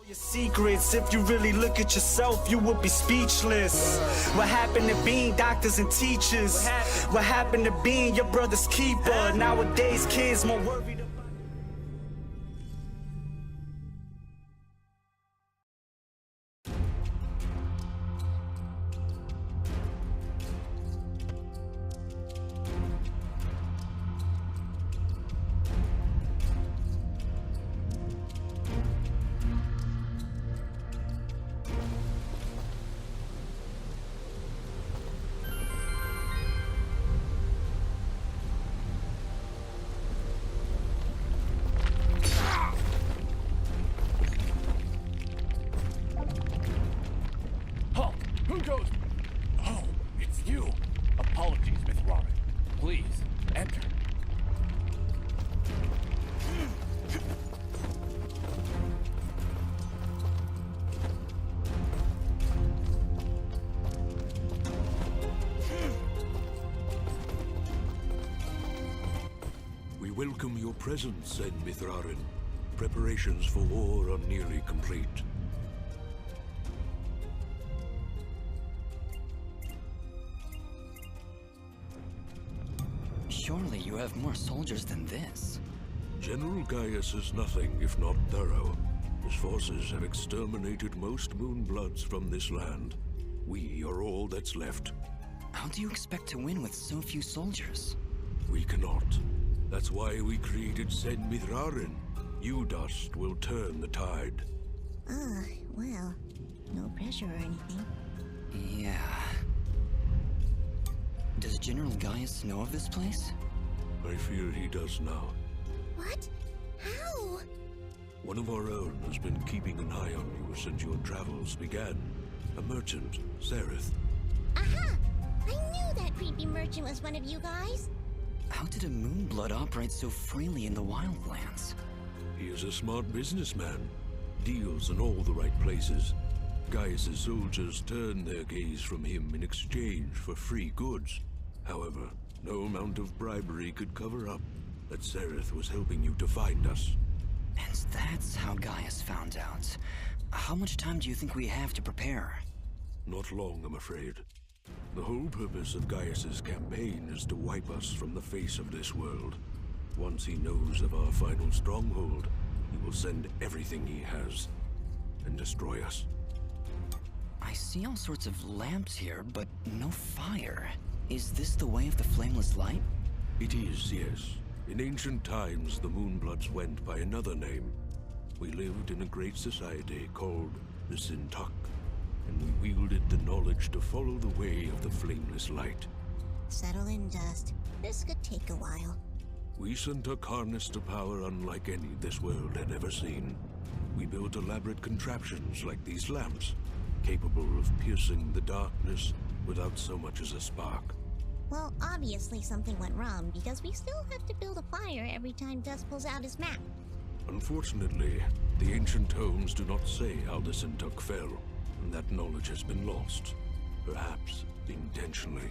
Your secrets, if you really look at yourself, you would be speechless. What happened to being doctors and teachers? What happened to being your brother's keeper? Nowadays, kids more worried about. Who goes? Oh, it's you. Apologies, Miss Robin. Please, enter. We welcome your presence, Sen Mithrarin. Preparations for war are nearly complete. Surely you have more soldiers than this. General Gaius is nothing if not thorough. His forces have exterminated most Moonbloods from this land. We are all that's left. How do you expect to win with so few soldiers? We cannot. That's why we created Sen Mithrarin. You, Dust, will turn the tide. Well, no pressure or anything. Yeah. Does General Gaius know of this place? I fear he does now. What? How? One of our own has been keeping an eye on you since your travels began. A merchant, Sereth. Aha! I knew that creepy merchant was one of you guys. How did a Moonblood operate so freely in the wildlands? He is a smart businessman. Deals in all the right places. Gaius' soldiers turn their gaze from him in exchange for free goods. However, no amount of bribery could cover up that Sereth was helping you to find us. And that's how Gaius found out. How much time do you think we have to prepare? Not long, I'm afraid. The whole purpose of Gaius' campaign is to wipe us from the face of this world. Once he knows of our final stronghold, he will send everything he has and destroy us. I see all sorts of lamps here, but no fire. Is this the way of the flameless light? It is, yes. In ancient times, the Moonbloods went by another name. We lived in a great society called Elysian Tail, and we wielded the knowledge to follow the way of the flameless light. Settle in, Dust. This could take a while. We sent a harness to power unlike any this world had ever seen. We built elaborate contraptions like these lamps, capable of piercing the darkness without so much as a spark. Well, obviously something went wrong because we still have to build a fire every time Dust pulls out his map. Unfortunately, the ancient tomes do not say how the Sintuk fell, and that knowledge has been lost. Perhaps intentionally.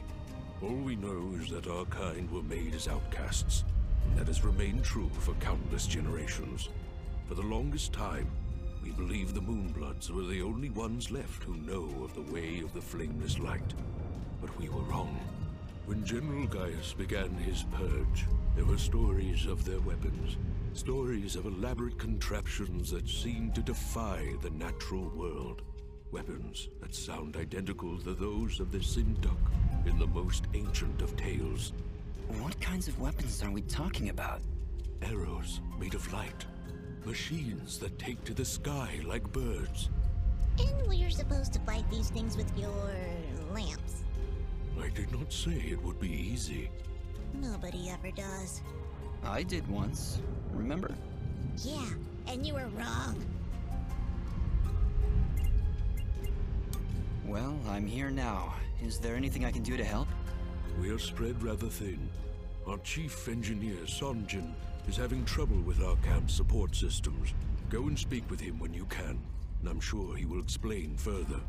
All we know is that our kind were made as outcasts, and that has remained true for countless generations. For the longest time, we believed the Moonbloods were the only ones left who know of the way of the flameless light. But we were wrong. When General Gaius began his purge, there were stories of their weapons, stories of elaborate contraptions that seemed to defy the natural world. Weapons that sound identical to those of the Sintuk in the most ancient of tales. What kinds of weapons are we talking about? Arrows made of light. Machines that take to the sky like birds. And we're supposed to fight these things with your lamps. I did not say it would be easy. Nobody ever does. I did once, remember? Yeah, and you were wrong. Well, I'm here now. Is there anything I can do to help? We are spread rather thin. Our chief engineer, Sonjin, is having trouble with our camp support systems. Go and speak with him when you can, and I'm sure he will explain further.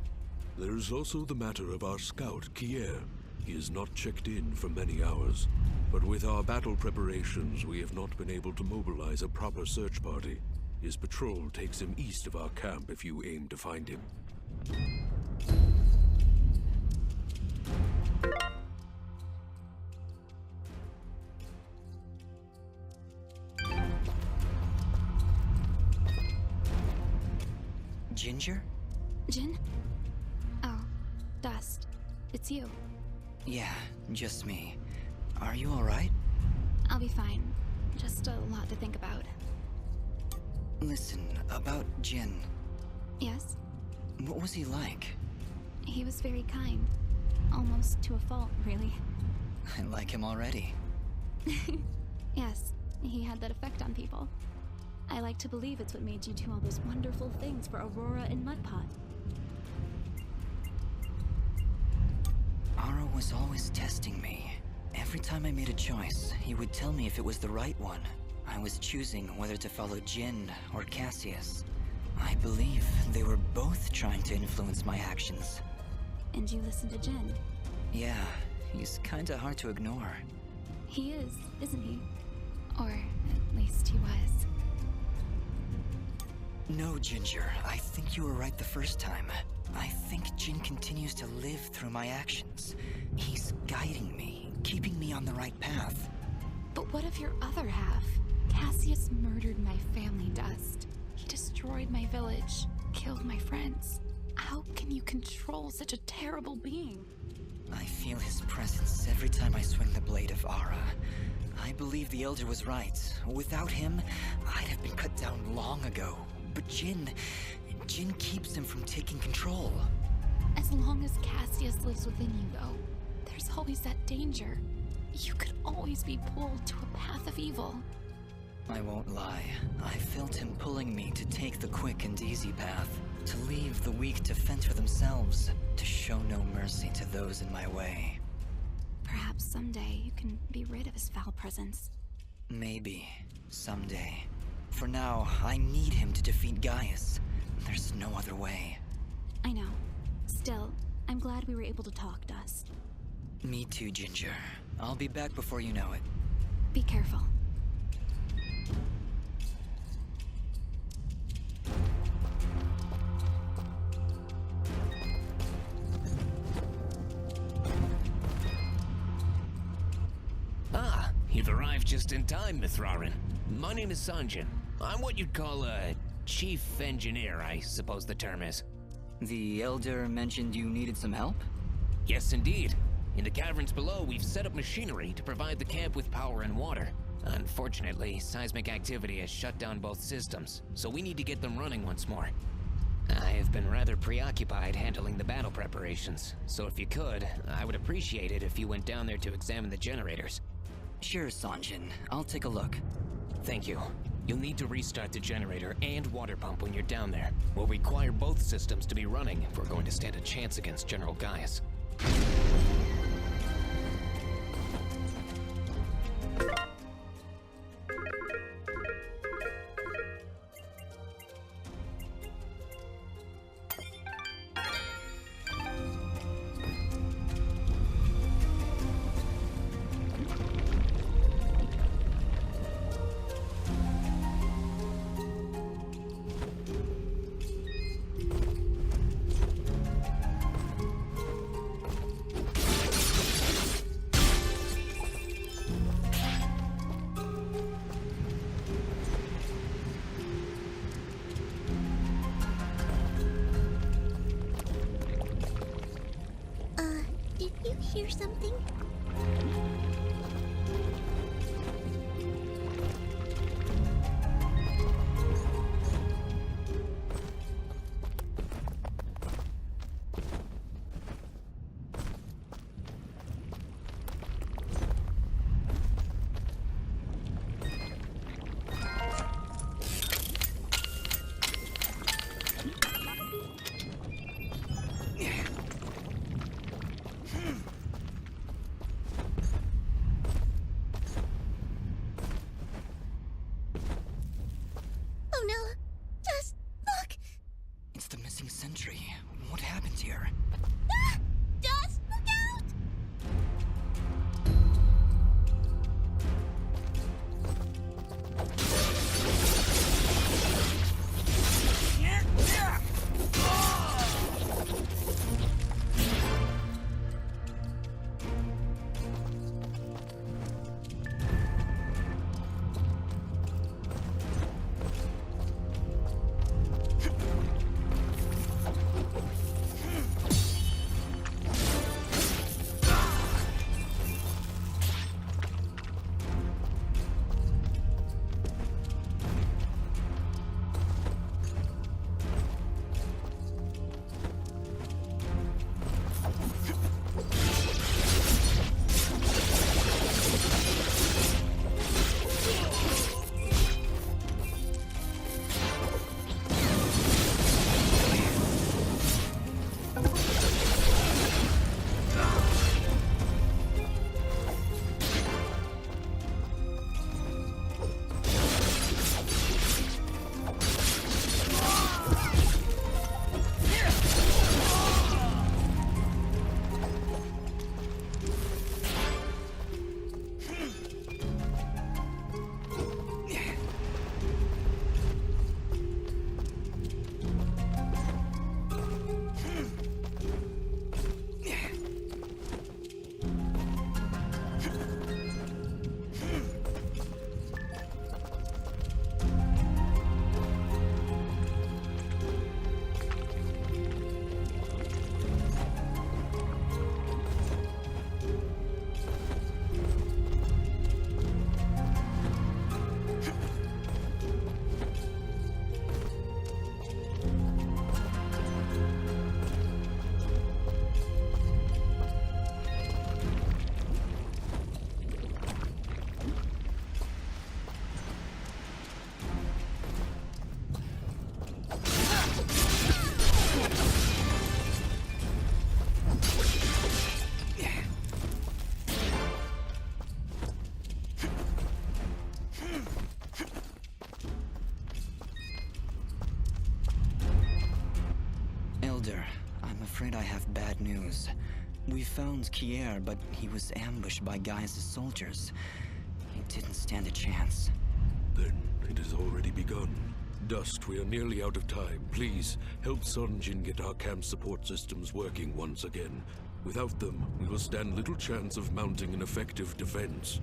There is also the matter of our scout, Kier. He has not checked in for many hours, but with our battle preparations, we have not been able to mobilize a proper search party. His patrol takes him east of our camp if you aim to find him. Ginger? Jin? Oh, Dust. It's you. Yeah, just me. Are you alright? I'll be fine. Just a lot to think about. Listen, about Jin. Yes? What was he like? He was very kind. Almost to a fault, really. I like him already. Yes, he had that effect on people. I like to believe it's what made you do all those wonderful things for Aurora and Mudpot. Ara was always testing me. Every time I made a choice, he would tell me if it was the right one. I was choosing whether to follow Jin or Cassius. I believe they were both trying to influence my actions. And you listened to Jin. Yeah, he's kinda hard to ignore. He is, isn't he? Or at least he was. No, Ginger, I think you were right the first time. I think Jin continues to live through my actions. He's guiding me, keeping me on the right path. But what of your other half? Cassius murdered my family, Dust. He destroyed my village, killed my friends. How can you control such a terrible being? I feel his presence every time I swing the blade of Ara. I believe the Elder was right. Without him, I'd have been cut down long ago. But Jin keeps him from taking control. As long as Cassius lives within you, though, there's always that danger. You could always be pulled to a path of evil. I won't lie. I felt him pulling me to take the quick and easy path. To leave the weak to fend for themselves. To show no mercy to those in my way. Perhaps someday you can be rid of his foul presence. Maybe. Someday. For now, I need him to defeat Gaius. There's no other way. I know. Still, I'm glad we were able to talk, Dust. Me too, Ginger. I'll be back before you know it. Be careful. Ah, you've arrived just in time, Mithrarin. My name is Sanjin. I'm what you'd call a chief engineer, I suppose the term is. The Elder mentioned you needed some help? Yes, indeed. In the caverns below, we've set up machinery to provide the camp with power and water. Unfortunately, seismic activity has shut down both systems, so we need to get them running once more. I have been rather preoccupied handling the battle preparations, so if you could, I would appreciate it if you went down there to examine the generators. Sure, Sanjin. I'll take a look. Thank you. You'll need to restart the generator and water pump when you're down there. We'll require both systems to be running if we're going to stand a chance against General Gaius. Did you hear something? Oh no! Just look! It's the missing sentry. What happened here? Ah! Just look out! Elder, I'm afraid I have bad news. We found Kier, but he was ambushed by Gaia's soldiers. He didn't stand a chance. Then it has already begun. Dust, we are nearly out of time. Please, help Sunjin get our camp support systems working once again. Without them, we will stand little chance of mounting an effective defense.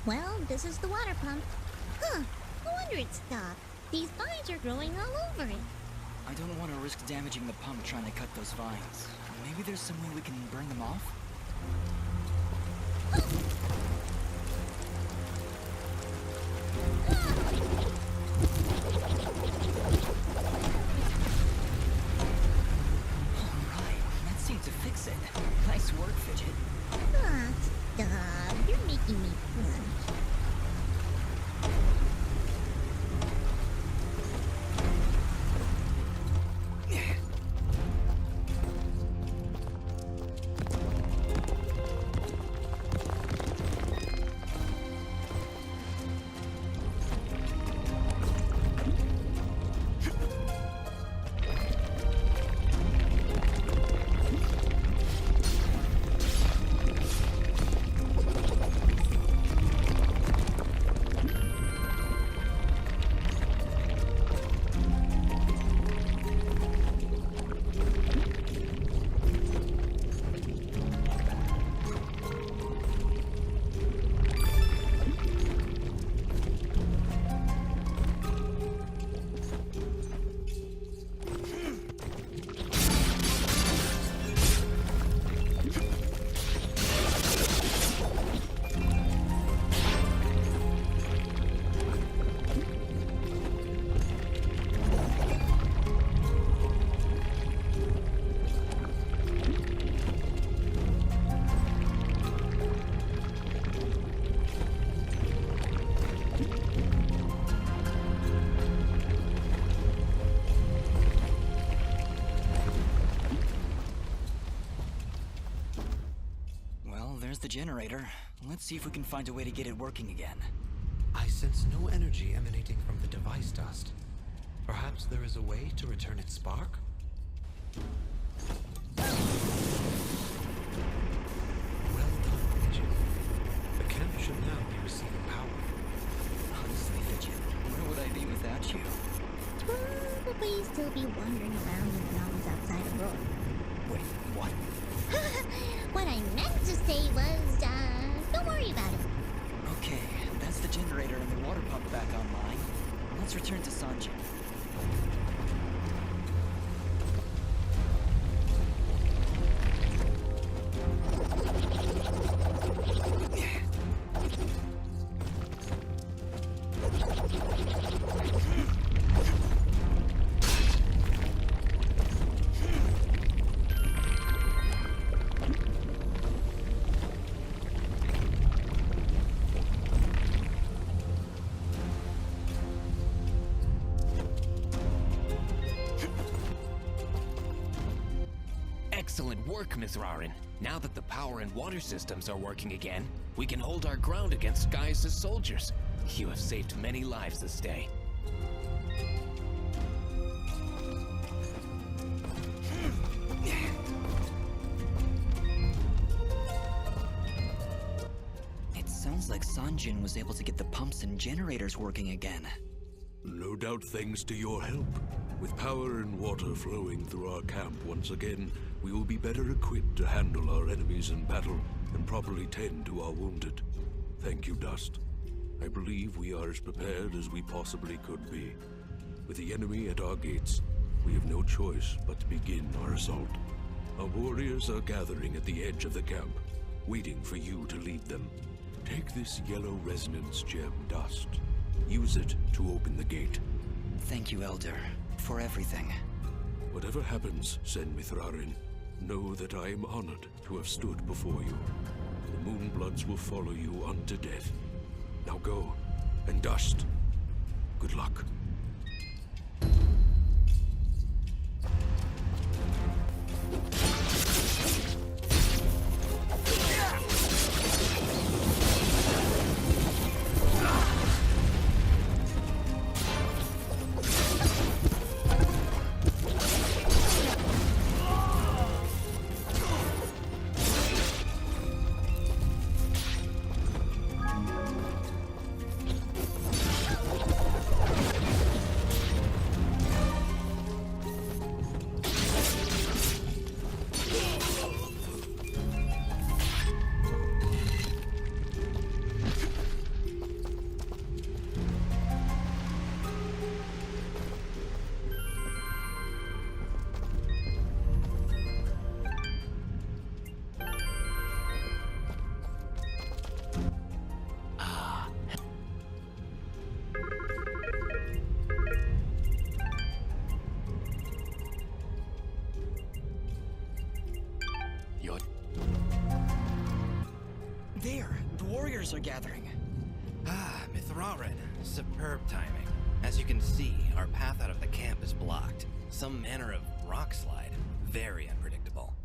Well, this is the water pump. Huh, no wonder it stopped. These vines are growing all over it. I don't want to risk damaging the pump trying to cut those vines. Maybe there's some way we can burn them off? Alright, that seemed to fix it. Nice work, Fidget. Ah, stop. You're making me blush. The generator. Let's see if we can find a way to get it working again. I sense no energy emanating from the device dust. Perhaps there is a way to return its spark? Well done, Fidget. The camp should now be receiving power. Honestly, Fidget, where would I be without you? Probably still be wandering around in the mountains outside of Roar. Wait, what? What I meant to say was, don't worry about it. Okay, that's the generator and the water pump back online. Let's return to Sanjin. Excellent work, Mithrarin. Now that the power and water systems are working again, we can hold our ground against Gaius' soldiers. You have saved many lives this day. It sounds like Sanjin was able to get the pumps and generators working again. No doubt thanks to your help. With power and water flowing through our camp once again, we will be better equipped to handle our enemies in battle and properly tend to our wounded. Thank you, Dust. I believe we are as prepared as we possibly could be. With the enemy at our gates, we have no choice but to begin our assault. Our warriors are gathering at the edge of the camp, waiting for you to lead them. Take this yellow resonance gem, Dust. Use it to open the gate. Thank you, Elder, for everything. Whatever happens, Sen Mithrarin, know that I am honored to have stood before you. The Moonbloods will follow you unto death. Now go, and Dust. Good luck. There, the warriors are gathering. Ah, Mithrarin. Superb timing. As you can see, our path out of the camp is blocked. Some manner of rock slide. Very unpredictable.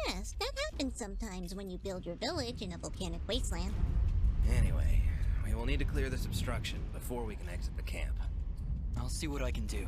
Yes, that happens sometimes when you build your village in a volcanic wasteland. Anyway, we will need to clear this obstruction before we can exit the camp. I'll see what I can do.